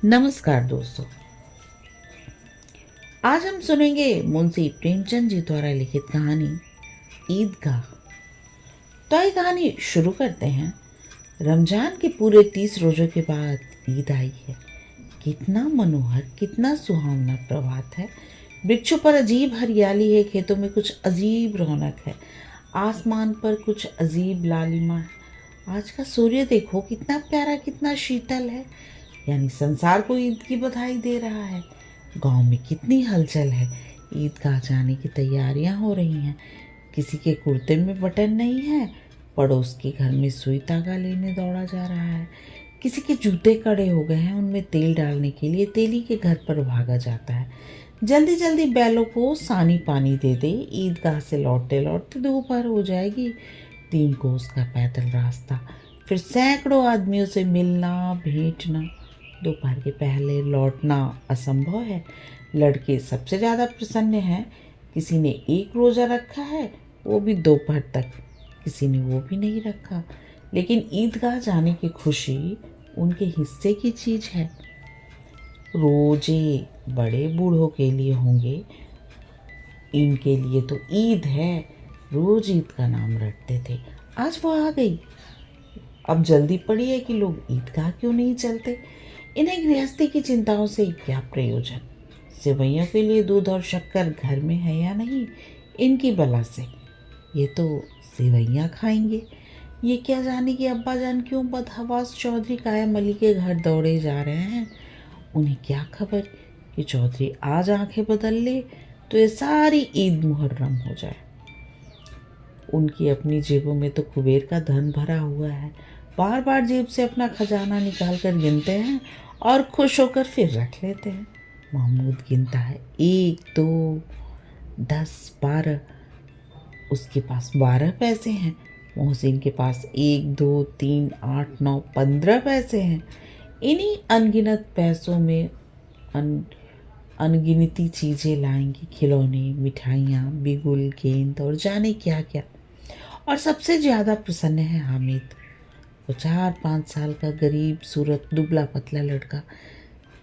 नमस्कार दोस्तों, आज हम सुनेंगे मुंशी प्रेमचंद जी द्वारा लिखित कहानी ईदगाह। तो ये कहानी शुरू करते हैं। रमजान के पूरे 30 रोजों के बाद ईद आई है। कितना मनोहर, कितना सुहावना प्रभात है। वृक्षों पर अजीब हरियाली है, खेतों में कुछ अजीब रौनक है, आसमान पर कुछ अजीब लालिमा है। आज का सूर्य देखो, कितना प्यारा, कितना शीतल है, यानी संसार को ईद की बधाई दे रहा है। गांव में कितनी हलचल है, ईदगाह जाने की तैयारियां हो रही हैं। किसी के कुर्ते में बटन नहीं है, पड़ोस के घर में सुई तागा लेने दौड़ा जा रहा है। किसी के जूते कड़े हो गए हैं, उनमें तेल डालने के लिए तेली के घर पर भागा जाता है। जल्दी जल्दी बैलों को सानी पानी दे दे, ईदगाह से लौटते लौटते दोपहर हो जाएगी। 3 कोस का पैदल रास्ता, फिर सैकड़ों आदमियों से मिलना भेंटना। दोपहर के पहले लौटना असंभव है। लड़के सबसे ज़्यादा प्रसन्न हैं। किसी ने 1 रोज़ा रखा है, वो भी दोपहर तक, किसी ने वो भी नहीं रखा। लेकिन ईदगाह जाने की खुशी उनके हिस्से की चीज़ है। रोजे बड़े बूढ़ों के लिए होंगे, इनके लिए तो ईद है। रोज ईद का नाम रटते थे, आज वो आ गई। अब जल्दी पड़ी है कि लोग ईदगाह क्यों नहीं चलते। इन्हें गृहस्थी की चिंताओं से क्या प्रयोजन। सेवैयों के लिए दूध और शक्कर घर में है या नहीं, इनकी बला से। ये तो सेवैयाँ खाएंगे। ये क्या जाने कि अब्बा जान क्यों बदहवास चौधरी कायम अली के घर दौड़े जा रहे हैं। उन्हें क्या खबर कि चौधरी आज आंखें बदल ले तो ये सारी ईद मुहर्रम हो जाए। उनकी अपनी जेबों में तो कुबेर का धन भरा हुआ है। बार बार जेब से अपना खजाना निकाल कर गिनते हैं और खुश होकर फिर रख लेते हैं। महमूद गिनता है 1, 2, 10, 12। उसके पास 12 पैसे हैं। मोहसिन के पास 1, 2, 3, 8, 9, 15 पैसे हैं। इन्हीं अनगिनत पैसों में अनगिनती चीज़ें लाएंगी, खिलौने, मिठाइयाँ, बिगुल, गेंद और जाने क्या क्या। और सबसे ज़्यादा प्रसन्न है हामिद। वो 4-5 साल का गरीब सूरत दुबला पतला लड़का,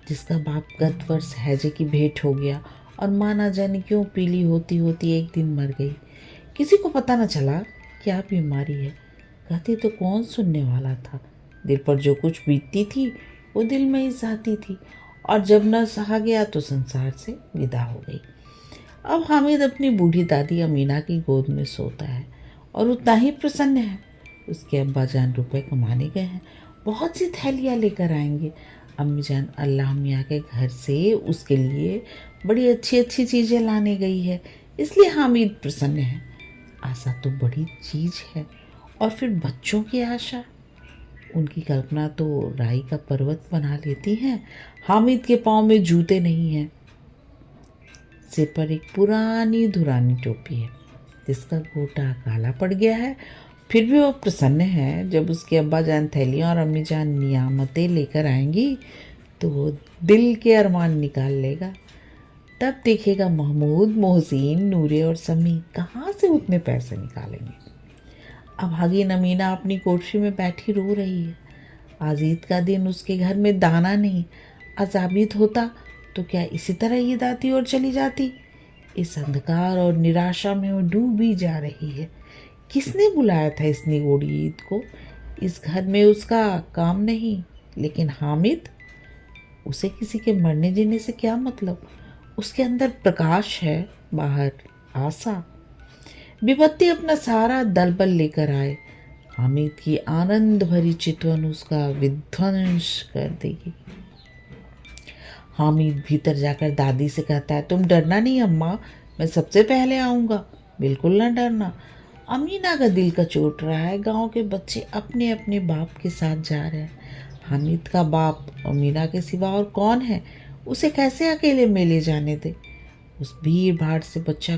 जिसका बाप गत वर्ष हैजे की भेंट हो गया और माँ ना जाने क्यों पीली होती होती एक दिन मर गई। किसी को पता न चला क्या बीमारी है। कहती तो कौन सुनने वाला था। दिल पर जो कुछ बीतती थी वो दिल में ही सहती थी, और जब न सहा गया तो संसार से विदा हो गई। अब हामिद अपनी बूढ़ी दादी अमीना की गोद में सोता है और उतना ही प्रसन्न है। उसके अब्बा जान रुपए कमाने गए हैं, बहुत सी थैलियाँ लेकर आएंगे। अम्मी जान अल्लाह मियाँ के घर से उसके लिए बड़ी अच्छी अच्छी चीज़ें लाने गई है, इसलिए हामिद प्रसन्न है। आशा तो बड़ी चीज़ है, और फिर बच्चों की आशा, उनकी कल्पना तो राई का पर्वत बना लेती हैं। हामिद के पाँव में जूते नहीं हैं। सिर पर एक पुरानी धुरानी टोपी है जिसका गोटा काला पड़ गया है। फिर भी वो प्रसन्न है। जब उसके अब्बा जान थैलियाँ और अम्मी जान नियामतें लेकर आएंगी तो वो दिल के अरमान निकाल लेगा। तब देखेगा महमूद, मोहसिन, नूरे और समी कहाँ से उतने पैसे निकालेंगे। अब भागीन अमीना अपनी कोठरी में बैठी रो रही है। आज ईद का दिन, उसके घर में दाना नहीं। आज आबिद होता तो क्या इसी तरह ईद आती और चली जाती। इस अंधकार और निराशा में वो डूबी जा रही है। किसने बुलाया था इस निगोड़ी ईद को। इस घर में उसका काम नहीं, लेकिन हामिद, उसे किसी के मरने जीने से क्या मतलब। उसके अंदर प्रकाश है, बाहर आशा। विपत्ति अपना सारा दलबल लेकर आए, हामिद की आनंद भरी चितवन उसका विध्वंस कर देगी। हामिद भीतर जाकर दादी से कहता है, तुम डरना नहीं अम्मा, मैं सबसे पहले आऊँगा, बिल्कुल ना डरना। अमीना का दिल का चोट रहा है। गांव के बच्चे अपने अपने बाप के साथ जा रहे हैं। हामिद का बाप अमीना के सिवा और कौन है। उसे कैसे अकेले में ले जाने दे। उस भीड़ भाड़ से बच्चा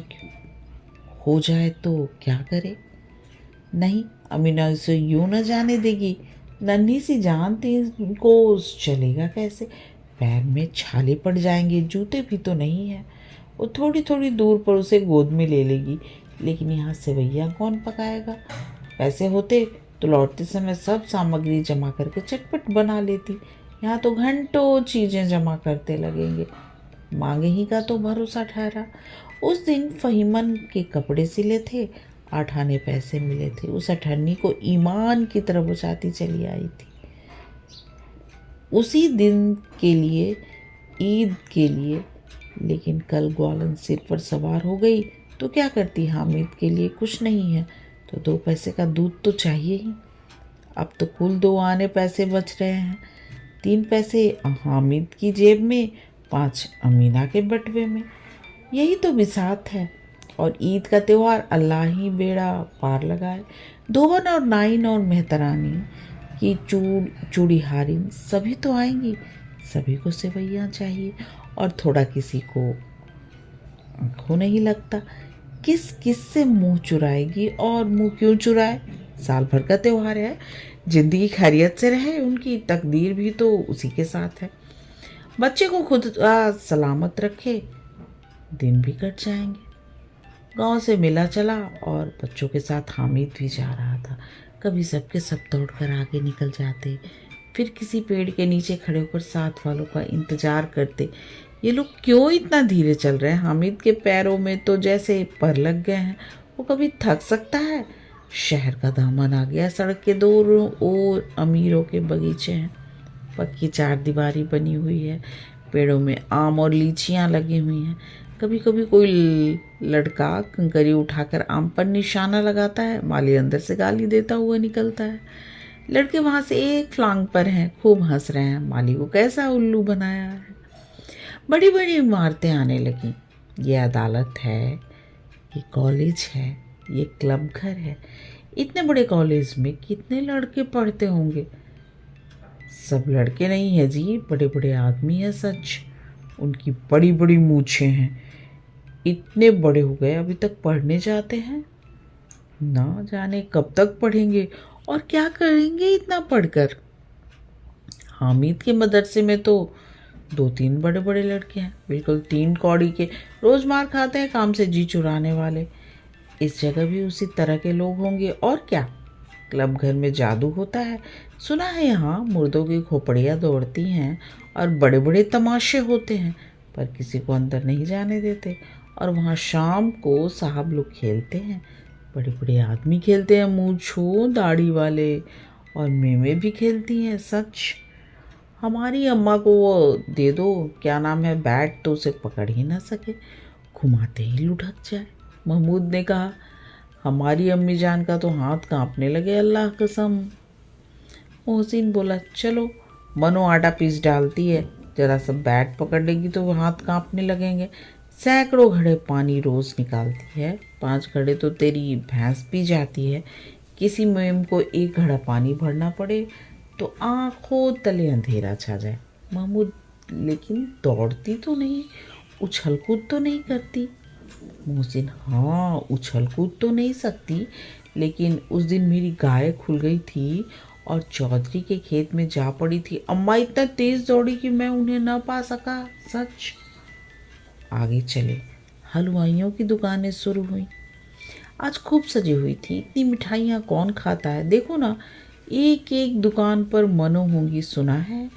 हो जाए तो क्या करे। नहीं, अमीना उसे यूं न जाने देगी। नन्ही सी जान थी को चलेगा कैसे। पैर में छाले पड़ जाएंगे, जूते भी तो नहीं है। वो थोड़ी थोड़ी दूर पर उसे गोद में ले लेगी, लेकिन यहाँ सेवैयाँ कौन पकाएगा। पैसे होते तो लौटते समय सब सामग्री जमा करके चटपट बना लेती, यहाँ तो घंटों चीज़ें जमा करते लगेंगे। मांगे ही का तो भरोसा ठहरा। उस दिन फहीमन के कपड़े सिले थे, 8 आने पैसे मिले थे। उस अठन्नी को ईमान की तरह बचाती चली आई थी। उसी दिन के लिए, ईद के लिए। लेकिन कल ग्वालन सिर पर सवार हो गई तो क्या करती। हामिद के लिए कुछ नहीं है तो 2 पैसे का दूध तो चाहिए ही। अब तो कुल 2 आने पैसे बच रहे हैं। 3 पैसे हामिद की जेब में, 5 अमीना के बटवे में। यही तो बिसात है। और ईद का त्यौहार अल्लाह ही बेड़ा पार लगाए। धोबन और नाइन और मेहतरानी की चूड़ीहारिन सभी तो आएंगी। सभी को सेवैयाँ चाहिए और थोड़ा किसी को आंखों नहीं लगता। किस किस से मुंह चुराएगी और मुंह क्यों चुराए। साल भर का त्यौहार है। जिंदगी खैरियत से रहे, उनकी तकदीर भी तो उसी के साथ है। बच्चे को खुद सलामत रखे, दिन भी कट जाएंगे। गांव से मिला चला और बच्चों के साथ हामिद भी जा रहा था। कभी सबके सब दौड़कर आगे निकल जाते, फिर किसी पेड़ के नीचे खड़े होकर साथ वालों का इंतजार करते। ये लोग क्यों इतना धीरे चल रहे हैं। हामिद के पैरों में तो जैसे पर लग गए हैं। वो कभी थक सकता है। शहर का दामन आ गया। सड़क के दोनों ओर अमीरों के बगीचे हैं। पक्की 4 दीवारी बनी हुई है। पेड़ों में आम और लीचियाँ लगी हुई हैं। कभी कभी कोई लड़का कंकरी उठाकर आम पर निशाना लगाता है। माली अंदर से गाली देता हुआ निकलता है। लड़के वहाँ से एक फ्लांग पर हैं, खूब हंस रहे हैं। माली को कैसा उल्लू बनाया है। बड़ी बड़ी इमारतें आने लगी। ये अदालत है, ये कॉलेज है, ये क्लब घर है। इतने बड़े कॉलेज में कितने लड़के पढ़ते होंगे। सब लड़के नहीं है जी, बड़े बड़े आदमी है सच। उनकी बड़ी बड़ी मूछें हैं। इतने बड़े हो गए अभी तक पढ़ने जाते हैं। ना जाने कब तक पढ़ेंगे और क्या करेंगे इतना पढ़कर। हामिद के मदरसे में तो 2-3 बड़े बड़े लड़के हैं, बिल्कुल 3 कौड़ी के। रोज मार खाते हैं काम से जी चुराने वाले। इस जगह भी उसी तरह के लोग होंगे और क्या। क्लब घर में जादू होता है। सुना है यहाँ मुर्दों की खोपड़ियाँ दौड़ती हैं और बड़े बड़े तमाशे होते हैं, पर किसी को अंदर नहीं जाने देते। और वहाँ शाम को साहब लोग खेलते हैं। बड़े बड़े आदमी खेलते हैं, मूंछों दाढ़ी वाले। और मेमें भी खेलती हैं सच। हमारी अम्मा को वो दे दो, क्या नाम है, बैट, तो उसे पकड़ ही ना सके, घुमाते ही लुढ़क जाए। महमूद ने कहा, हमारी अम्मी जान का तो हाथ कांपने लगे, अल्लाह कसम। मोहसिन बोला, चलो मनो आटा पीस डालती है, जरा सा बैट पकड़ लेगी तो हाथ कांपने लगेंगे। सैकड़ों घड़े पानी रोज निकालती है। 5 घड़े तो तेरी भैंस पी जाती है। किसी मुहिम को 1 घड़ा पानी भरना पड़े तो आंखों तले अंधेरा छा जाए। महमूद, लेकिन दौड़ती तो नहीं, उछल कूद तो नहीं करती। मोहसिन, हाँ उछल कूद तो नहीं सकती, लेकिन उस दिन मेरी गाय खुल गई थी और चौधरी के खेत में जा पड़ी थी। अम्मा इतना तेज दौड़ी कि मैं उन्हें न पा सका, सच। आगे चले। हलवाइयों की दुकानें शुरू हुई। आज खूब सजी हुई थी। इतनी मिठाइयाँ कौन खाता है। देखो ना, एक एक दुकान पर मनो होंगी। सुना है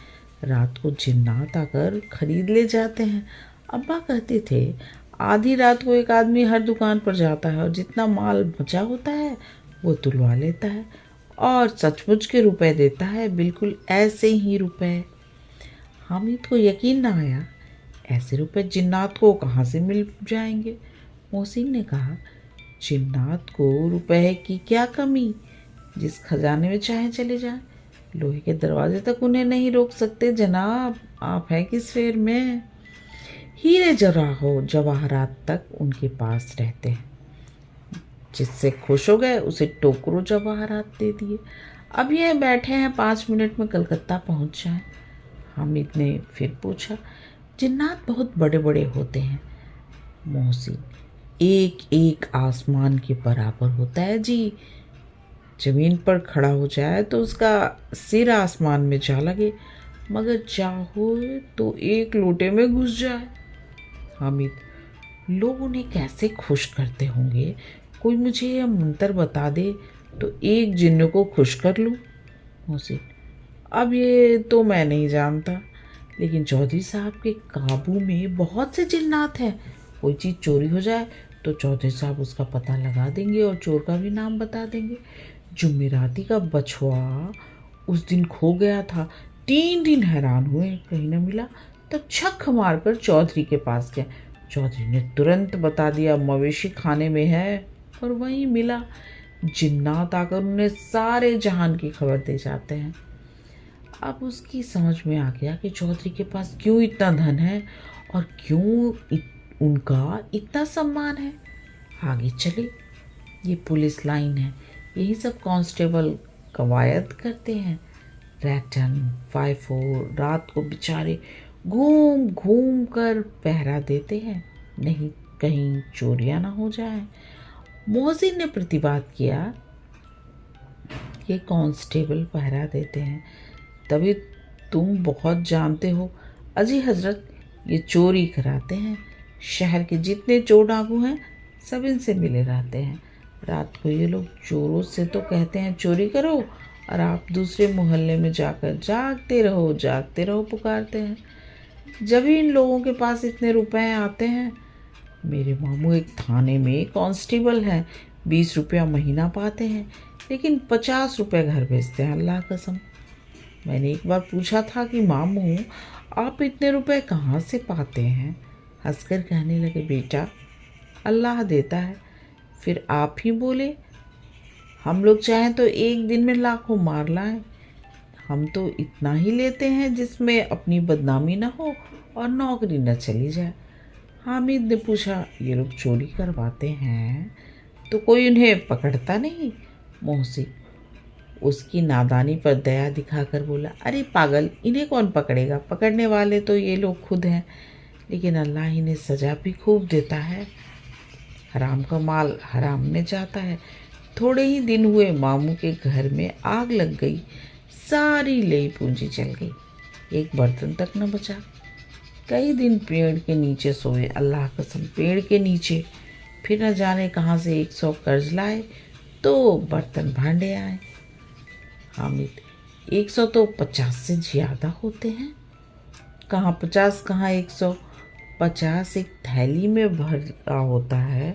रात को जिन्नात आकर खरीद ले जाते हैं। अब्बा कहते थे आधी रात को एक आदमी हर दुकान पर जाता है और जितना माल बचा होता है वो तुलवा लेता है और सचमुच के रुपए देता है, बिल्कुल ऐसे ही रुपए। हामिद को यकीन ना आया, ऐसे रुपए जिन्नात को कहाँ से मिल जाएंगे। मोहसिन ने कहा, जिन्नात को रुपए की क्या कमी, जिस खजाने में चाहे चले जाएं। लोहे के दरवाजे तक उन्हें नहीं रोक सकते जनाब। आप हैं किस फेर में। हीरे जवाहरात तक उनके पास रहते हैं। जिससे खुश हो गए उसे टोकरो जवाहरात दे दिए। अब यह बैठे हैं 5 मिनट में कलकत्ता पहुंच जाएं। हामिद ने फिर पूछा, जिन्नात बहुत बड़े बड़े होते हैं। मोहसिन, एक एक आसमान के बराबर होता है जी। जमीन पर खड़ा हो जाए तो उसका सिर आसमान में जा लगे, मगर चाहो तो एक लोटे में घुस जाए। हामिद, लोग उन्हें कैसे खुश करते होंगे। कोई मुझे यह मंत्र बता दे तो एक जिन्न को खुश कर लूँ। मोहसिन, अब ये तो मैं नहीं जानता, लेकिन चौधरी साहब के काबू में बहुत से जिन्नात हैं। कोई चीज़ चोरी हो जाए तो चौधरी साहब उसका पता लगा देंगे और चोर का भी नाम बता देंगे। जुमेराती का बछवा उस दिन खो गया था। 3 दिन हैरान हुए, कहीं न मिला। तब छक मारकर चौधरी के पास गए। चौधरी ने तुरंत बता दिया, मवेशी खाने में है, और वहीं मिला। जिन्नात आकर उन्हें सारे जहान की खबर दे जाते हैं। अब उसकी समझ में आ गया कि चौधरी के पास क्यों इतना धन है और क्यों उनका इतना सम्मान है। आगे चले, ये पुलिस लाइन है, यही सब कांस्टेबल कवायद करते हैं। रैटन, फाइफो रात को बेचारे घूम घूम कर पहरा देते हैं, नहीं कहीं चोरियां ना हो जाए। मोहसिन ने प्रतिवाद किया, ये कांस्टेबल पहरा देते हैं, तभी तुम बहुत जानते हो। अजी हजरत, ये चोरी कराते हैं। शहर के जितने चोर डाकू हैं सब इनसे मिले रहते हैं। रात को ये लोग चोरों से तो कहते हैं चोरी करो, और आप दूसरे मोहल्ले में जाकर जागते रहो पुकारते हैं। जब ही इन लोगों के पास इतने रुपए आते हैं, मेरे मामू एक थाने में कांस्टेबल हैं, 20 रुपया महीना पाते हैं, लेकिन 50 रुपये घर भेजते हैं, अल्लाह कसम। मैंने एक बार पूछा था कि मामू आप इतने रुपए कहाँ से पाते हैं? हंसकर कहने लगे, बेटा अल्लाह देता है। फिर आप ही बोले, हम लोग चाहें तो एक दिन में लाखों मार लाएं। हम तो इतना ही लेते हैं जिसमें अपनी बदनामी ना हो और नौकरी न चली जाए। हामिद ने पूछा, ये लोग चोरी करवाते हैं तो कोई उन्हें पकड़ता नहीं? मोहसिन उसकी नादानी पर दया दिखाकर बोला, अरे पागल, इन्हें कौन पकड़ेगा? पकड़ने वाले तो ये लोग खुद हैं, लेकिन अल्लाह इन्हें सज़ा भी खूब देता है। हराम का माल हराम में जाता है। थोड़े ही दिन हुए, मामू के घर में आग लग गई, सारी लई पूंजी जल गई, एक बर्तन तक न बचा। कई दिन पेड़ के नीचे सोए, अल्लाह कसम पेड़ के नीचे। फिर न जाने कहाँ से 100 कर्ज लाए तो बर्तन भांडे आए। हामिद, 100 तो 50 से ज़्यादा होते हैं। कहाँ 50, कहाँ 100। 50 एक थैली में भरा होता है,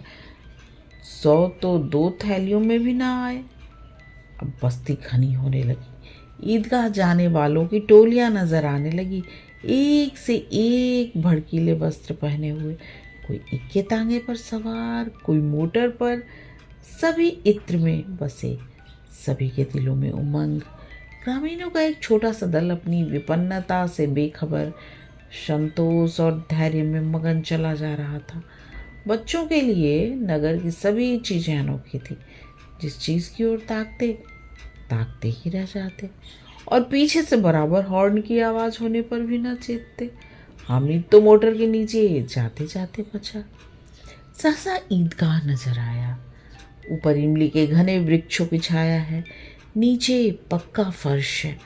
100 तो 2 थैलियों में भी ना आए। अब बस्ती घनी होने लगी। ईदगाह जाने वालों की टोलियां नजर आने लगी, एक से एक भड़कीले वस्त्र पहने हुए, कोई इक्के तांगे पर सवार, कोई मोटर पर। सभी इत्र में बसे, सभी के दिलों में उमंग। ग्रामीणों का एक छोटा सा दल अपनी विपन्नता से बेखबर, संतोष और धैर्य में मगन चला जा रहा था। बच्चों के लिए नगर की सभी चीज़ें अनोखी थी। जिस चीज़ की ओर ताकते ताकते ही रह जाते, और पीछे से बराबर हॉर्न की आवाज़ होने पर भी न चेतते। हामिद तो मोटर के नीचे जाते जाते बचा। सहसा ईदगाह नजर आया। ऊपर इमली के घने वृक्षों की छाया है, नीचे पक्का फर्श है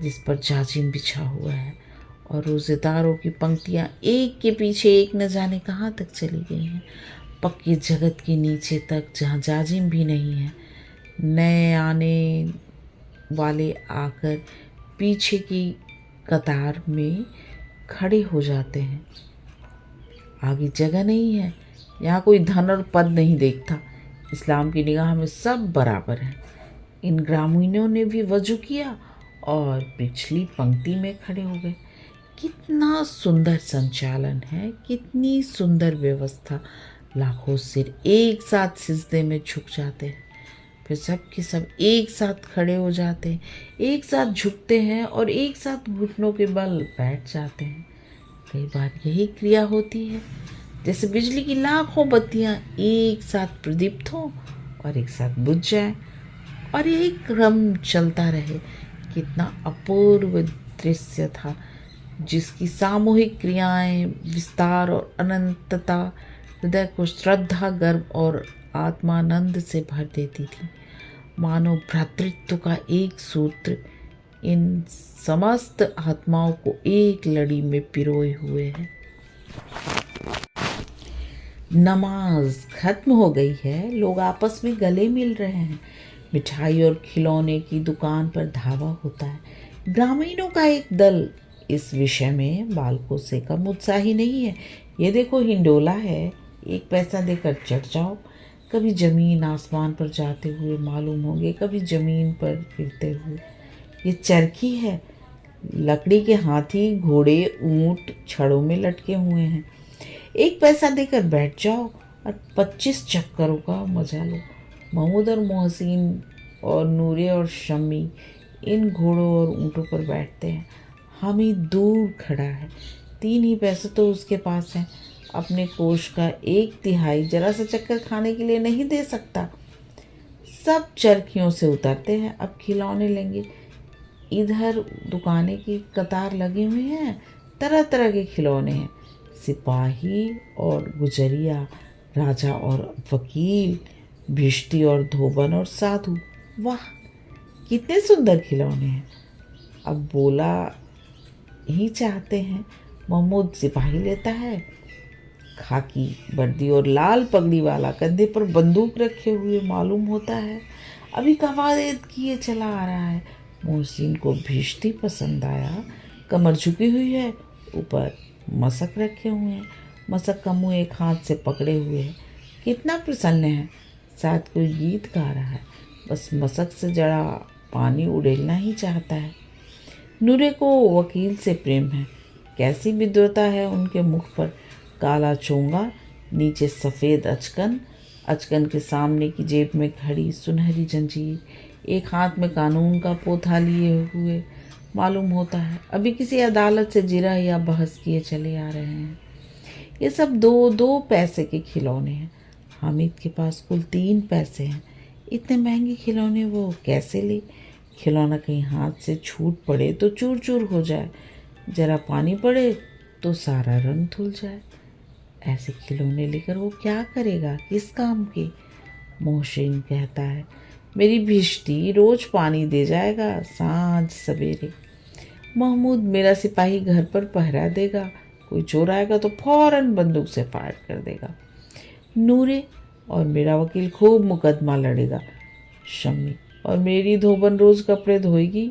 जिस पर जाजिम बिछा हुआ है, और रोजेदारों की पंक्तियां एक के पीछे एक न जाने कहाँ तक चली गई हैं, पक्के जगत के नीचे तक, जहाँ जाजिम भी नहीं है। नए आने वाले आकर पीछे की कतार में खड़े हो जाते हैं। आगे जगह नहीं है, यहाँ कोई धन और पद नहीं देखता। इस्लाम की निगाह में सब बराबर हैं। इन ग्रामीणों ने भी वजू किया और पिछली पंक्ति में खड़े हो गए। कितना सुंदर संचालन है, कितनी सुंदर व्यवस्था। लाखों सिर एक साथ सिजदे में झुक जाते हैं, फिर सब के सब एक साथ खड़े हो जाते हैं, एक साथ झुकते हैं और एक साथ घुटनों के बल बैठ जाते हैं। कई बार यही क्रिया होती है, जैसे बिजली की लाखों बत्तियां एक साथ प्रदीप्त हों और एक साथ बुझ जाएं, और यही क्रम चलता रहे। कितना अपूर्व दृश्य था, जिसकी सामूहिक क्रियाएं, विस्तार और अनंतता हृदय को श्रद्धा, गर्व और आत्मानंद से भर देती थी। मानो भ्रातृत्व का एक सूत्र इन समस्त आत्माओं को एक लड़ी में पिरोए हुए है। नमाज खत्म हो गई है, लोग आपस में गले मिल रहे हैं। मिठाई और खिलौने की दुकान पर धावा होता है। ग्रामीणों का एक दल इस विषय में बालकों से कम उत्साही नहीं है। ये देखो हिंडोला है, 1 पैसा देकर चढ़ जाओ। कभी जमीन आसमान पर जाते हुए मालूम होंगे, कभी जमीन पर गिरते हुए। ये चरखी है, लकड़ी के हाथी घोड़े ऊंट छड़ों में लटके हुए हैं। 1 पैसा देकर बैठ जाओ और 25 चक्करों का मजा लो। महमूद और मोहसिन और नूरे और शम्मी इन घोड़ों और ऊँटों पर बैठते हैं। हामिद दूर खड़ा है, 3 ही पैसे तो उसके पास हैं। अपने कोष का 1/3 जरा सा चक्कर खाने के लिए नहीं दे सकता। सब चरखियों से उतरते हैं, अब खिलौने लेंगे। इधर दुकानें की कतार लगी हुई हैं, तरह तरह के खिलौने हैं। सिपाही और गुजरिया, राजा और वकील, भिश्ती और धोबन और साधु। वाह, कितने सुंदर खिलौने हैं। अब बोला ही चाहते हैं। महमूद सिपाही लेता है, खाकी वर्दी और लाल पगड़ी वाला, कंधे पर बंदूक रखे हुए मालूम होता है। अभी कवायद किए चला आ रहा है। मोहसिन को भिश्ती पसंद आया, कमर झुकी हुई है, ऊपर मशक रखे हुए हैं। मशक का मुंह एक हाथ से पकड़े हुए है, कितना प्रसन्न है, शायद कोई गीत गा रहा है। बस मशक से जड़ा पानी उड़ेलना ही चाहता है। नूरे को वकील से प्रेम है, कैसी विद्वता है उनके मुख पर। काला चोंगा, नीचे सफ़ेद अचकन, अचकन के सामने की जेब में घड़ी, सुनहरी जंजीर, एक हाथ में कानून का पोथा लिए हुए मालूम होता है। अभी किसी अदालत से जिरह या बहस किए चले आ रहे हैं। ये सब 2-2 पैसे के खिलौने हैं। हामिद के पास कुल 3 पैसे हैं। इतने महंगे खिलौने वो कैसे ले? खिलौना कहीं हाथ से छूट पड़े तो चूर चूर हो जाए, जरा पानी पड़े तो सारा रंग धुल जाए। ऐसे खिलौने लेकर वो क्या करेगा, किस काम के? मोहसिन कहता है, मेरी भिश्ती रोज पानी दे जाएगा, सांझ सवेरे। महमूद, मेरा सिपाही घर पर पहरा देगा, कोई चोर आएगा तो फौरन बंदूक से फायर कर देगा। नूरे, और मेरा वकील खूब मुकदमा लड़ेगा। शम्मी, और मेरी धोबन रोज कपड़े धोएगी।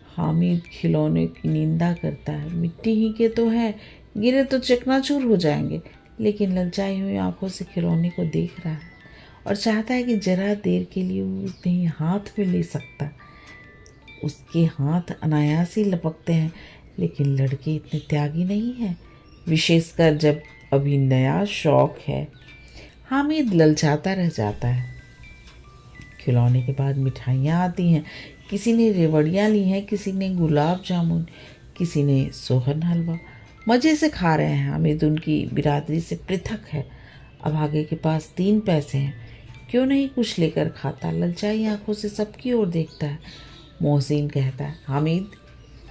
हामिद खिलौने की निंदा करता है, मिट्टी ही के तो हैं, गिरे तो चकनाचूर हो जाएंगे। लेकिन ललचाई हुई आंखों से खिलौने को देख रहा है और चाहता है कि जरा देर के लिए वो कहीं हाथ में ले सकता। उसके हाथ अनायास ही लपकते हैं, लेकिन लड़के इतने त्यागी नहीं हैं, विशेषकर जब अभी नया शौक है। हामिद ललचाता रह जाता है। खिलौने के बाद मिठाइयाँ आती हैं। किसी ने रेवड़ियाँ ली हैं, किसी ने गुलाब जामुन, किसी ने सोहन हलवा। मज़े से खा रहे हैं। हामिद उनकी बिरादरी से पृथक है। अब आगे के पास 3 पैसे हैं, क्यों नहीं कुछ लेकर खाता? ललचाई आंखों से सबकी ओर देखता है। मोहसिन कहता है, हामिद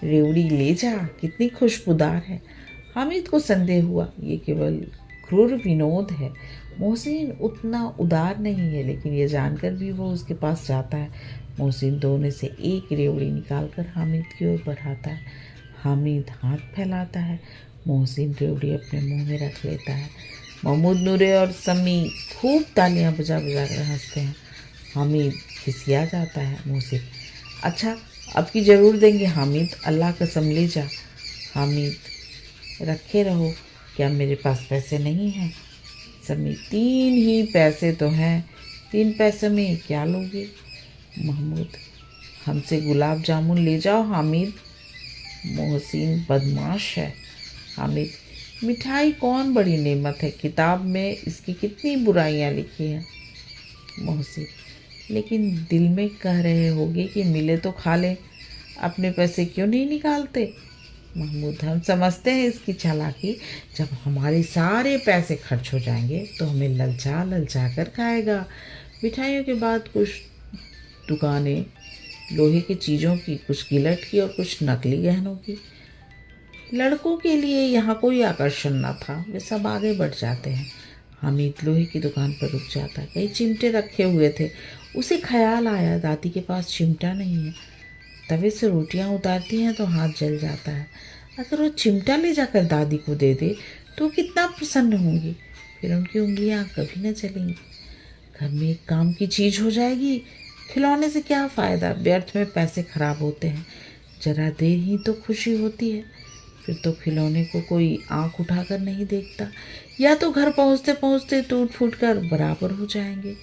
रेवड़ी ले जा, कितनी खुशबूदार है। हामिद को संदेह हुआ, ये केवल क्रूर विनोद है। मोहसिन उतना उदार नहीं है, लेकिन ये जानकर भी वो उसके पास जाता है। मोहसिन दोनों से एक रेवड़ी निकालकर हामिद की ओर बढ़ाता है। हामिद हाथ फैलाता है, मोहसिन रेवड़ी अपने मुंह में रख लेता है। महमूद, नूरे और सम्मी खूब तालियां बजा बजा कर हंसते हैं। हामिद खिसिया जाता है। मोहसिन, अच्छा अब की ज़रूर देंगे हामिद, अल्लाह कसम ले जा। हामिद, रखे रहो, क्या मेरे पास पैसे नहीं हैं? सम्मी, 3 ही पैसे तो हैं, 3 पैसे में क्या लोगे? महमूद, हमसे गुलाब जामुन ले जाओ हामिद। मोहसिन, बदमाश है। हामिद, मिठाई कौन बड़ी नेमत है, किताब में इसकी कितनी बुराइयां लिखी हैं। मोहसिन, लेकिन दिल में कह रहे होगे कि मिले तो खा लें, अपने पैसे क्यों नहीं निकालते? महमूद, हम समझते हैं इसकी चालाकी, जब हमारे सारे पैसे खर्च हो जाएंगे तो हमें ललचा ललचा कर खाएगा। मिठाइयों के बाद कुछ दुकानें लोहे की चीज़ों की, कुछ गिलट की और कुछ नकली गहनों की। लड़कों के लिए यहाँ कोई आकर्षण न था, वे सब आगे बढ़ जाते हैं। हामिद लोहे की दुकान पर रुक जाता है। कई चिमटे रखे हुए थे। उसे ख्याल आया, दादी के पास चिमटा नहीं है। तवे से रोटियां उतारती हैं तो हाथ जल जाता है। अगर वो चिमटा ले जाकर दादी को दे दे तो कितना प्रसन्न होंगी, फिर उनकी उंगलियां कभी न चलेंगी। घर में एक काम की चीज़ हो जाएगी। खिलौने से क्या फ़ायदा, व्यर्थ में पैसे खराब होते हैं। जरा देर ही तो खुशी होती है, फिर तो खिलौने को कोई आंख उठाकर नहीं देखता, या तो घर पहुंचते पहुंचते टूट फूट कर बराबर हो जाएंगे।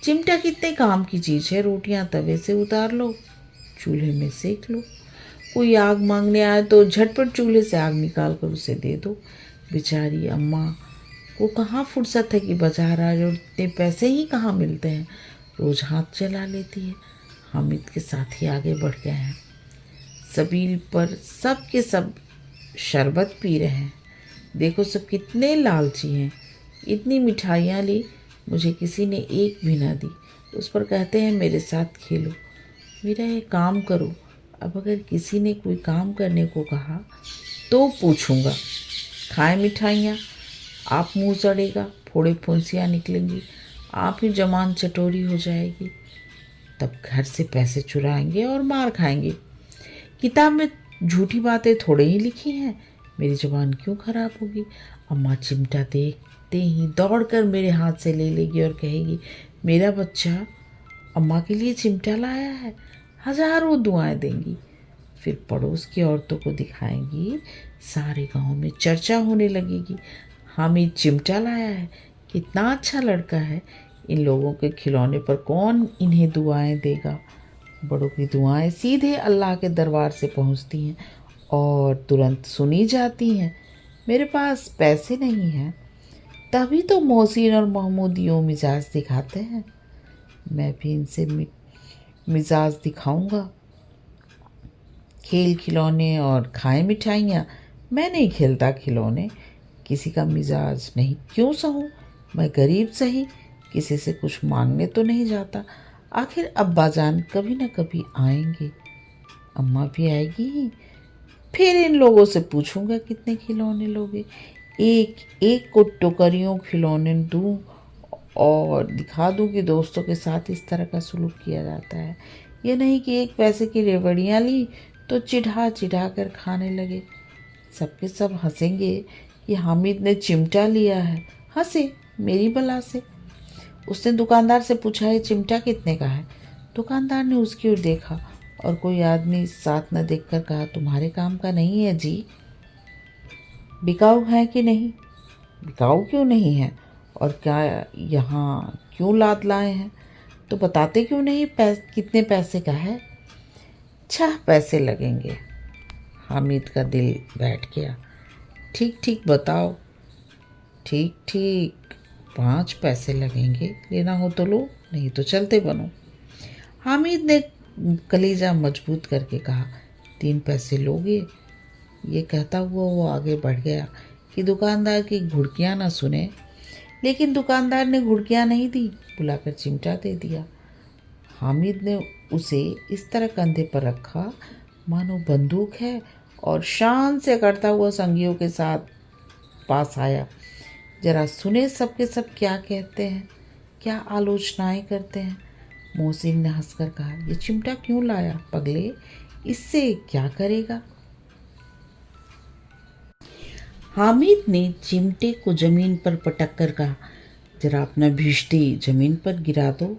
चिमटा कितने काम की चीज़ है, रोटियां तवे से उतार लो, चूल्हे में सेक लो। कोई आग मांगने आए तो झटपट चूल्हे से आग निकाल कर उसे दे दो। बेचारी अम्मा को कहाँ फुर्सत है कि बाजार आ जाओ, इतने पैसे ही कहाँ मिलते हैं, रोज हाथ चला लेती है। हामिद के साथ ही आगे बढ़ गए हैं। सबील पर सब के सब शरबत पी रहे हैं। देखो सब कितने लालची हैं। इतनी मिठाइयाँ ली, मुझे किसी ने एक भी ना दी। उस पर कहते हैं मेरे साथ खेलो, मेरा ये काम करो। अब अगर किसी ने कोई काम करने को कहा तो पूछूंगा। खाए मिठाइयाँ, आप मुंह सड़ेगा, फोड़े फुंसियाँ निकलेंगी, आप ही जमान चटोरी हो जाएगी। तब घर से पैसे चुराएंगे और मार खाएंगे। किताब में झूठी बातें थोड़े ही लिखी हैं, मेरी ज़ुबान क्यों खराब होगी। अम्मा चिमटा देखते ही दौड़कर मेरे हाथ से ले लेगी और कहेगी, मेरा बच्चा अम्मा के लिए चिमटा लाया है। हजारों दुआएं देंगी। फिर पड़ोस की औरतों को दिखाएंगी, सारे गांव में चर्चा होने लगेगी, हामिद चिमटा लाया है, कितना अच्छा लड़का है। इन लोगों के खिलौने पर कौन इन्हें दुआएं देगा। बड़ों की दुआएं सीधे अल्लाह के दरबार से पहुंचती हैं और तुरंत सुनी जाती हैं। मेरे पास पैसे नहीं हैं, तभी तो मोहसिन और महमूद यूँ मिजाज दिखाते हैं। मैं भी इनसे मिजाज दिखाऊंगा। खेल खिलौने और खाए मिठाइयाँ, मैं नहीं खेलता खिलौने, किसी का मिजाज नहीं क्यों सहूँ। मैं गरीब सही, किसी से कुछ मांगने तो नहीं जाता। आखिर अब्बा जान कभी न कभी आएंगे, अम्मा भी आएगी ही। फिर इन लोगों से पूछूंगा कितने खिलौने लोगे। एक एक को टोकरियों खिलौने दूं और दिखा दूं कि दोस्तों के साथ इस तरह का सलूक किया जाता है। ये नहीं कि एक पैसे की रेवड़ियाँ ली तो चिढ़ा चिढ़ा कर खाने लगे। सबके सब हंसेंगे कि हामिद ने चिमटा लिया है। हंसे मेरी बला से। उसने दुकानदार से पूछा, है चिमटा कितने का है। दुकानदार ने उसकी ओर देखा और कोई आदमी साथ न देखकर कहा, तुम्हारे काम का नहीं है जी। बिकाऊ है कि नहीं। बिकाऊ क्यों नहीं है, और क्या यहाँ क्यों लाद लाए हैं, तो बताते क्यों नहीं कितने पैसे का है। 6 पैसे लगेंगे। हामिद का दिल बैठ गया। ठीक ठीक बताओ। ठीक ठीक 5 पैसे लगेंगे, लेना हो तो लो, नहीं तो चलते बनो। हामिद ने कलीजा मजबूत करके कहा, 3 पैसे लोगे। ये कहता हुआ वो आगे बढ़ गया कि दुकानदार की घुड़कियाँ ना सुने। लेकिन दुकानदार ने घुड़कियाँ नहीं दी, बुलाकर चिमटा दे दिया। हामिद ने उसे इस तरह कंधे पर रखा मानो बंदूक है और शान से करता हुआ संगियों के साथ पास आया। जरा सुने सबके सब क्या कहते हैं, क्या आलोचनाएं करते हैं। मोहसिन ने हंसकर कहा, ये चिमटा क्यों लाया पगले, इससे क्या करेगा। हामिद ने चिमटे को जमीन पर पटक कर कहा, जरा अपना भिष्टी जमीन पर गिरा दो,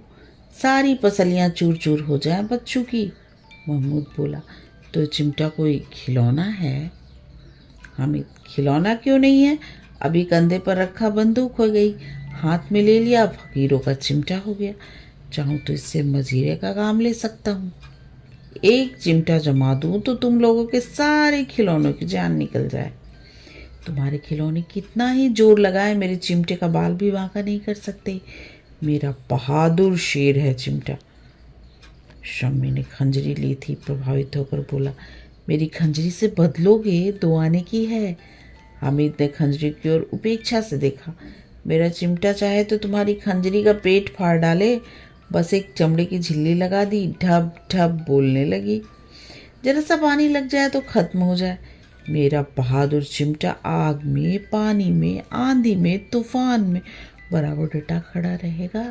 सारी पसलियां चूर चूर हो जाएं बच्चों की। महमूद बोला, तो चिमटा कोई खिलौना है। हामिद, खिलौना क्यों नहीं है, अभी कंधे पर रखा बंदूक हो गई, हाथ में ले लिया, फकीरों का चिमटा हो गया। चाहूँ तो इससे मजीरे का काम ले सकता हूँ। एक चिमटा जमा दूँ तो तुम लोगों के सारे खिलौनों की जान निकल जाए। तुम्हारे खिलौने कितना ही जोर लगाए, मेरे चिमटे का बाल भी बांका नहीं कर सकते। मेरा बहादुर शेर है चिमटा। शम्मी ने खंजरी ली थी, प्रभावित होकर बोला, मेरी खंजरी से बदलोगे, 2 आने की है। हामिद ने खंजरी की ओर उपेक्षा से देखा। मेरा चिमटा चाहे तो तुम्हारी खंजरी का पेट फाड़ डाले। बस एक चमड़े की झिल्ली लगा दी, ढब ढब बोलने लगी। जरा सा पानी लग जाए तो खत्म हो जाए। मेरा बहादुर चिमटा आग में, पानी में, आंधी में, तूफान में बराबर डटा खड़ा रहेगा।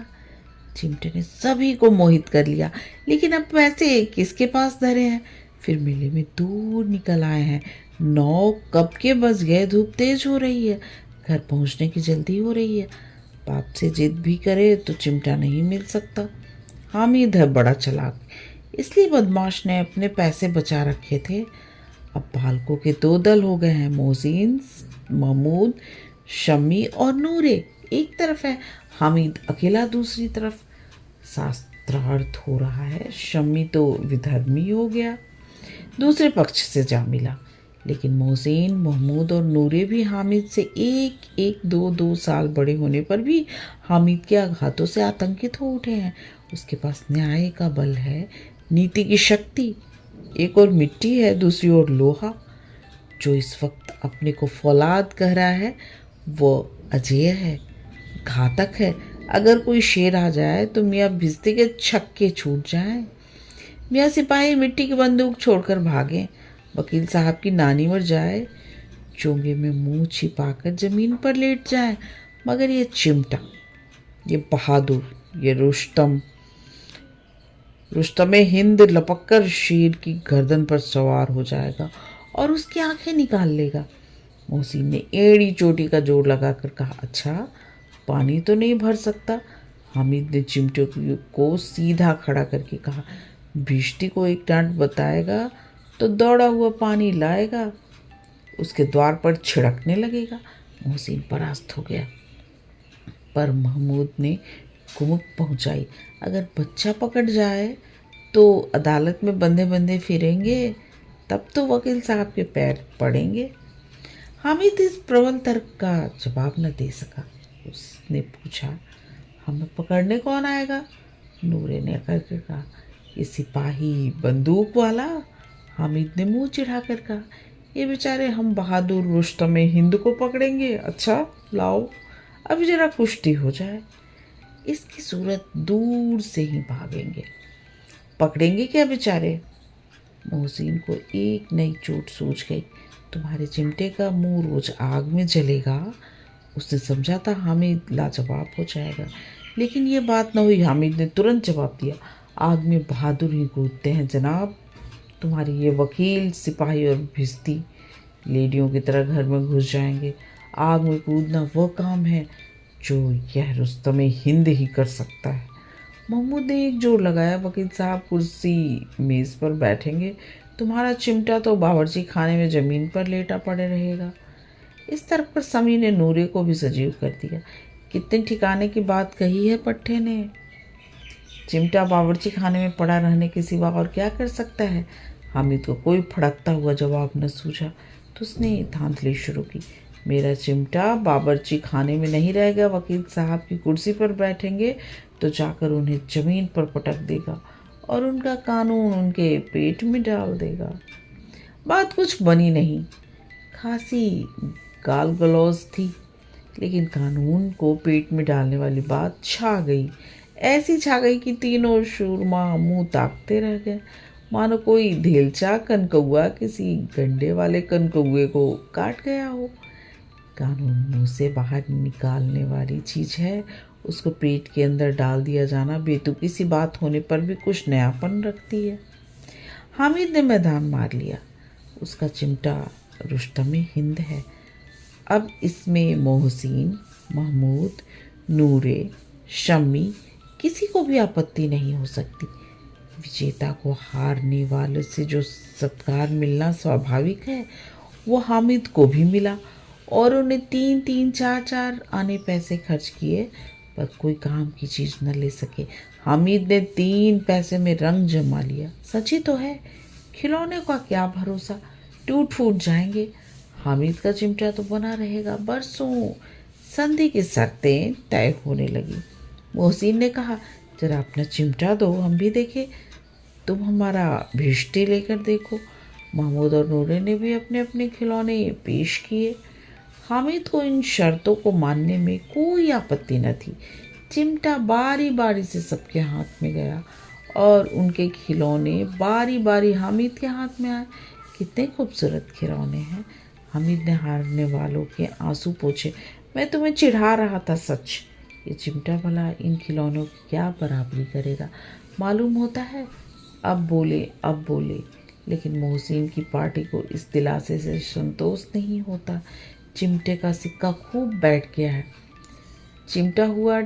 चिमटे ने सभी को मोहित कर लिया, लेकिन अब पैसे किसके पास धरे हैं। फिर मेले में दूर निकल आए हैं। 9 कब के बज गए, धूप तेज हो रही है, घर पहुंचने की जल्दी हो रही है। बाप से जिद भी करे तो चिमटा नहीं मिल सकता। हामिद है बड़ा चालाक, इसलिए बदमाश ने अपने पैसे बचा रखे थे। अब बालकों के दो दल हो गए हैं, मोहसिन, महमूद, शम्मी और नूरे एक तरफ है, हामिद अकेला दूसरी तरफ। शास्त्रार्थ हो रहा है, शम्मी तो विधर्मी हो गया, दूसरे पक्ष से जा मिला। लेकिन मोहसिन, महमूद और नूरे भी हामिद से एक एक दो दो साल बड़े होने पर भी हामिद के आघातों से आतंकित हो उठे हैं। उसके पास न्याय का बल है, नीति की शक्ति, एक और मिट्टी है, दूसरी ओर लोहा। जो इस वक्त अपने को फौलाद कह रहा है वो अजेय है, घातक है। अगर कोई शेर आ जाए तो मियाँ भिस्ती के छक्के छूट जाएं, मियाँ सिपाही मिट्टी की बंदूक छोड़कर भागें, वकील साहब की नानी मर जाए, चोंगे में मुंह छिपाकर जमीन पर लेट जाए, मगर ये चिमटा, ये बहादुर, ये रुस्तमे हिंद लपककर शेर की गर्दन पर सवार हो जाएगा और उसकी आंखें निकाल लेगा। मोहसिन ने एड़ी चोटी का जोर लगाकर कहा, अच्छा पानी तो नहीं भर सकता। हामिद ने चिमटे को सीधा खड़ा करके कहा, भिश्ती को एक डांट बताएगा तो दौड़ा हुआ पानी लाएगा, उसके द्वार पर छिड़कने लगेगा। मोहसिन परास्त हो गया, पर महमूद ने कुमुक पहुंचाई, अगर बच्चा पकड़ जाए तो अदालत में बंधे बंधे फिरेंगे, तब तो वकील साहब के पैर पड़ेंगे। हामिद इस प्रबल तर्क का जवाब न दे सका। उसने पूछा, हमें पकड़ने कौन आएगा? नूरे ने करके कहा, ये सिपाही बंदूक वाला। हामिद ने मुंह चिढ़ाकर कहा, ये बेचारे हम बहादुर रुस्तम हिंद को पकड़ेंगे। अच्छा लाओ, अभी जरा कुश्ती हो जाए, इसकी सूरत दूर से ही भागेंगे। पकड़ेंगे क्या बेचारे? मोहसिन को एक नई चोट सूझ गई, तुम्हारे चिमटे का मुंह रोज आग में जलेगा। उसने समझा था हामिद लाजवाब हो जाएगा, लेकिन ये बात न हुई। हामिद ने तुरंत जवाब दिया, आग में बहादुर ही कूदते हैं जनाब। तुम्हारे ये वकील, सिपाही और भिस्ती लेडियों की तरह घर में घुस जाएंगे। आग में कूदना वो काम है जो यह रुस्तम हिंद ही कर सकता है। महमूद ने एक जोर लगाया, वकील साहब कुर्सी मेज़ पर बैठेंगे, तुम्हारा चिमटा तो बावर्ची खाने में ज़मीन पर लेटा पड़े रहेगा। इस तरफ पर समी ने नूरे को भी सजीव कर दिया। कितने ठिकाने की बात कही है पट्टे ने, चिमटा बावर्ची खाने में पड़ा रहने के सिवा और क्या कर सकता है? हामिद को कोई फड़कता हुआ जवाब न सूझा तो उसने धांधली शुरू की, मेरा चिमटा बावर्ची खाने में नहीं रहेगा, वकील साहब की कुर्सी पर बैठेंगे तो जाकर उन्हें ज़मीन पर पटक देगा और उनका कानून उनके पेट में डाल देगा। बात कुछ बनी नहीं, खासी गाल गलौज थी, लेकिन कानून को पेट में डालने वाली बात छा गई। ऐसी छा गई कि तीनों शूरमा मुंह ताकते रह गए, मानो कोई धेलचा कनकौआ किसी गंडे वाले कनकौए को काट गया हो। कानून मुंह से बाहर निकालने वाली चीज़ है, उसको पेट के अंदर डाल दिया जाना बेतुकी सी बात होने पर भी कुछ नयापन रखती है। हामिद ने मैदान मार लिया, उसका चिमटा रुस्तम हिंद है। अब इसमें मोहसिन, महमूद, नूरे, शम्मी किसी को भी आपत्ति नहीं हो सकती। विजेता को हारने वाले से जो सत्कार मिलना स्वाभाविक है वो हामिद को भी मिला और उन्हें 3-3, 4-4 आने पैसे खर्च किए पर कोई काम की चीज़ न ले सके। हामिद ने 3 पैसे में रंग जमा लिया। सच ही तो है, खिलौने का क्या भरोसा, टूट फूट जाएंगे। हामिद का चिमटा तो बना रहेगा बरसों। संधि की शर्तें तय होने लगी। मोहसिन ने कहा, जरा अपना चिमटा दो, हम भी देखें। तुम हमारा भिश्ती लेकर देखो। महमूद और नूरे ने भी अपने अपने खिलौने पेश किए। हामिद को इन शर्तों को मानने में कोई आपत्ति न थी। चिमटा बारी बारी से सबके हाथ में गया और उनके खिलौने बारी बारी हामिद के हाथ में आए। कितने खूबसूरत खिलौने हैं। हामिद ने हारने वालों के आंसू पोंछे। मैं तुम्हें चिढ़ा रहा था सच। ये चिमटा भला इन खिलौनों की क्या बराबरी करेगा, मालूम होता है। अब बोले, लेकिन मोहसिन की पार्टी को इस दिलासे से संतोष नहीं होता। चिमटे का सिक्का खूब बैठ गया है। चिमटा हुआ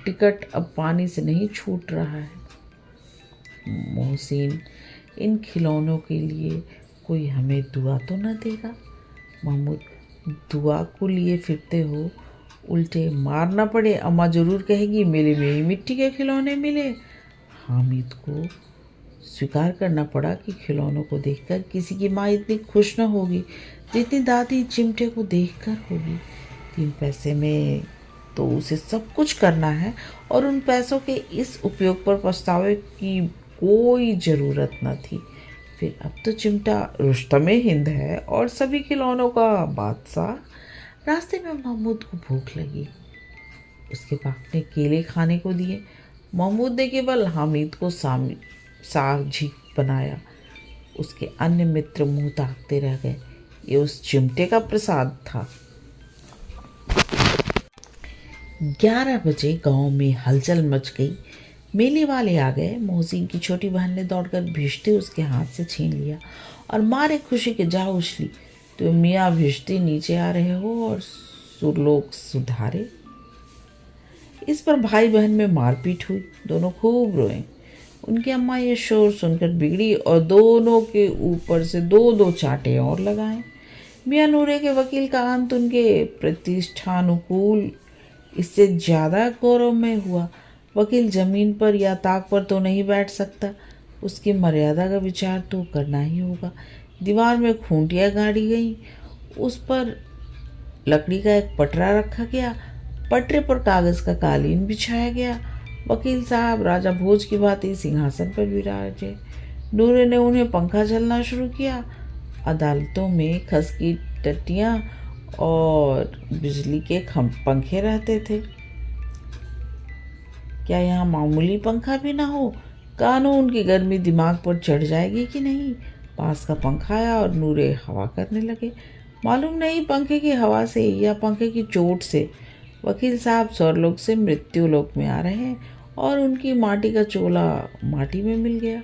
टिकट अब पानी से नहीं छूट रहा है। मोहसिन, इन खिलौनों के लिए कोई हमें दुआ तो न देगा? महमूद, दुआ को लिए फिरते हो, उल्टे मार ना पड़े, अम्मा ज़रूर कहेगी मेले में ही मिट्टी के खिलौने मिले। हामिद को स्वीकार करना पड़ा कि खिलौनों को देखकर किसी की माँ इतनी खुश न होगी जितनी दादी चिमटे को देखकर होगी। 3 पैसे में तो उसे सब कुछ करना है और उन पैसों के इस उपयोग पर पछतावे की कोई ज़रूरत न थी। फिर अब तो चिमटा रुस्तमे हिंद है और सभी खिलौनों का बादशाह। रास्ते में महमूद को भूख लगी। उसके बाप ने केले खाने को दिए। महमूद ने केवल हामिद को साझी बनाया। उसके अन्य मित्र मुंह ताकते रह गए। ये उस चिमटे का प्रसाद था। 11 बजे गांव में हलचल मच गई। मेले वाले आ गए। मोहसिन की छोटी बहन ने दौड़कर भिश्ती उसके हाथ से छीन लिया और मारे खुशी के जा उछली। तो मियाँ भिश्ती नीचे आ रहे हो और सुरलोक सुधारे। इस पर भाई बहन में मारपीट हुई। दोनों खूब रोए। उनकी अम्मा ये शोर सुनकर बिगड़ी और दोनों के ऊपर से 2-2 चांटे और लगाए। मियाँ नूरे के वकील का अंत उनके प्रतिष्ठानुकूल इससे ज़्यादा गौरवमय हुआ। वकील जमीन पर या ताक पर तो नहीं बैठ सकता, उसकी मर्यादा का विचार तो करना ही होगा। दीवार में खूंटियाँ गाड़ी गई, उस पर लकड़ी का एक पटरा रखा गया। पटरे पर कागज़ का कालीन बिछाया गया। वकील साहब राजा भोज की भांति सिंहासन पर विराजे। नूरे ने उन्हें पंखा चलना शुरू किया। अदालतों में खस की टट्टियाँ और बिजली के पंखे रहते थे, क्या यहाँ मामूली पंखा भी ना हो? कानून की गर्मी दिमाग पर चढ़ जाएगी कि नहीं? पास का पंखा आया और नूरे हवा करने लगे। मालूम नहीं पंखे की हवा से या पंखे की चोट से वकील साहब स्वर्गलोक से मृत्युलोक में आ रहे हैं और उनकी माटी का चोला माटी में मिल गया।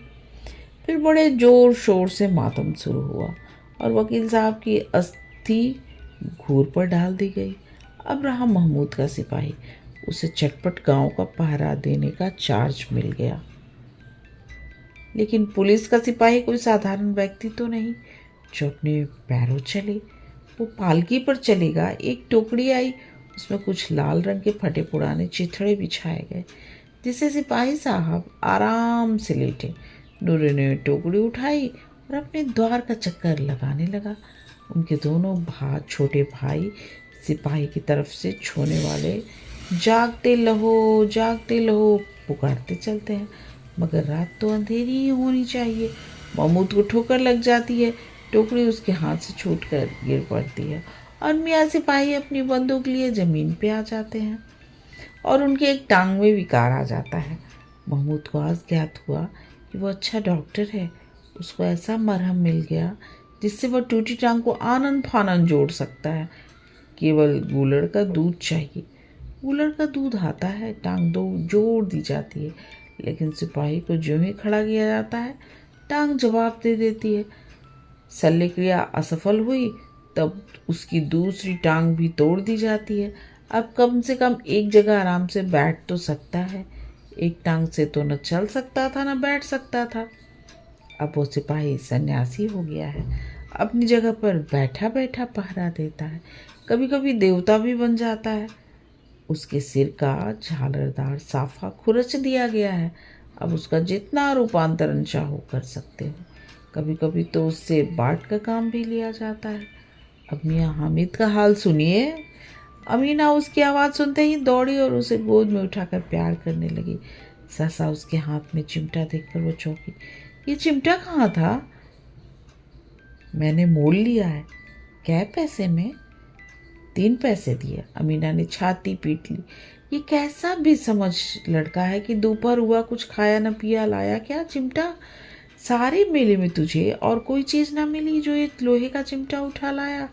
फिर बड़े जोर शोर से मातम शुरू हुआ और वकील साहब की अस्थि घूर पर डाल दी गई। अब रहा महमूद का सिपाही। उसे चटपट गांव का पहरा देने का चार्ज मिल गया। लेकिन पुलिस का सिपाही कोई साधारण व्यक्ति तो नहीं जो अपने पैरों चले। वो पालकी पर चलेगा। एक टोकरी आई, उसमें कुछ लाल रंग के फटे पुराने चिथड़े बिछाए गए, जिसे सिपाही साहब आराम से लेटे। नूरे ने टोकरी उठाई और अपने द्वार का चक्कर लगाने लगा। उनके दोनों छोटे भाई सिपाही की तरफ से छोने वाले जागते लहो पुकारते चलते हैं, मगर रात तो अंधेरी ही होनी चाहिए। महमूद को ठोकर लग जाती है। टोकरी उसके हाथ से छूटकर गिर पड़ती है और मियाँ सिपाही अपनी बंदूक लिए ज़मीन पे आ जाते हैं और उनके एक टांग में विकार आ जाता है। महमूद को आज ज्ञात हुआ कि वो अच्छा डॉक्टर है। उसको ऐसा मरहम मिल गया जिससे वह टूटी टांग को आनन फानन जोड़ सकता है। केवल गूलड़ का दूध चाहिए। गूलड़ का दूध आता है, टांग जोड़ दी जाती है, लेकिन सिपाही को जो ही खड़ा किया जाता है टांग जवाब दे देती है। शल्य क्रिया असफल हुई तब उसकी दूसरी टांग भी तोड़ दी जाती है। अब कम से कम एक जगह आराम से बैठ तो सकता है। एक टांग से तो न चल सकता था न बैठ सकता था। अब वो सिपाही सन्यासी हो गया है। अपनी जगह पर बैठा बैठा पहरा देता है। कभी कभी देवता भी बन जाता है। उसके सिर का झालरदार साफा खुरच दिया गया है। अब उसका जितना रूपांतरण चाहो कर सकते हो। कभी कभी तो उससे बाट का काम भी लिया जाता है। अब मियाँ हामिद का हाल सुनिए। अमीना उसकी आवाज़ सुनते ही दौड़ी और उसे गोद में उठाकर प्यार करने लगी। सहसा उसके हाथ में चिमटा देखकर वो चौंकी। ये चिमटा कहाँ था? मैंने मोल लिया है। क्या पैसे में? 3 पैसे दिए। अमीना ने छाती पीट ली। ये कैसा भी समझ लड़का है कि दोपहर हुआ कुछ खाया न पिया, लाया क्या चिमटा? सारे मेले में तुझे और कोई चीज़ ना मिली जो एक लोहे का चिमटा उठा लाया।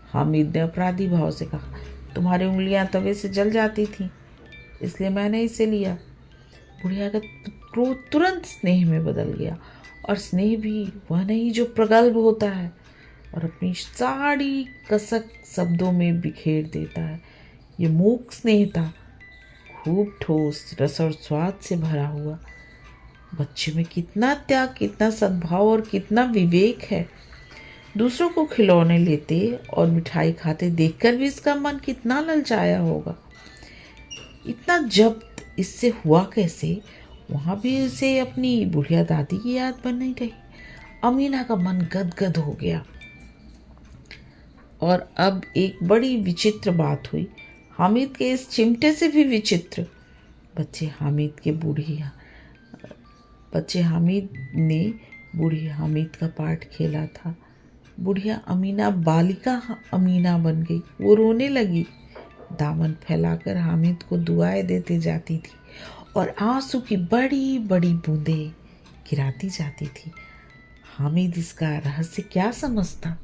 हामिद ने अपराधी भाव से कहा, तुम्हारी उंगलियां तवे से जल जाती थीं, इसलिए मैंने इसे लिया। बुढ़िया का क्रोध तुरंत स्नेह में बदल गया, और स्नेह भी वह नहीं जो प्रगल्भ होता है और अपनी सारी कसक शब्दों में बिखेर देता है। ये मूक स्नेह था, खूब ठोस, रस और स्वाद से भरा हुआ। बच्चे में कितना त्याग, कितना सद्भाव और कितना विवेक है। दूसरों को खिलौने लेते और मिठाई खाते देखकर भी इसका मन कितना ललचाया होगा। इतना जब्त इससे हुआ कैसे? वहाँ भी उसे अपनी बुढ़िया दादी की याद बन नहीं रही। अमीना का मन गदगद हो गया। और अब एक बड़ी विचित्र बात हुई, हामिद के इस चिमटे से भी विचित्र। बच्चे हामिद ने बूढ़ी हामिद का पार्ट खेला था। बुढ़िया अमीना बालिका अमीना बन गई। वो रोने लगी, दामन फैलाकर हामिद को दुआएं देते जाती थी और आंसू की बड़ी बड़ी बूंदें गिराती जाती थी। हामिद इसका रहस्य क्या समझता?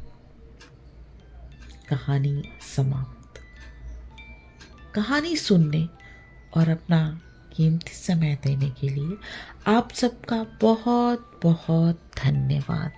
कहानी समाप्त। कहानी सुनने और अपना कीमती समय देने के लिए आप सबका बहुत बहुत धन्यवाद।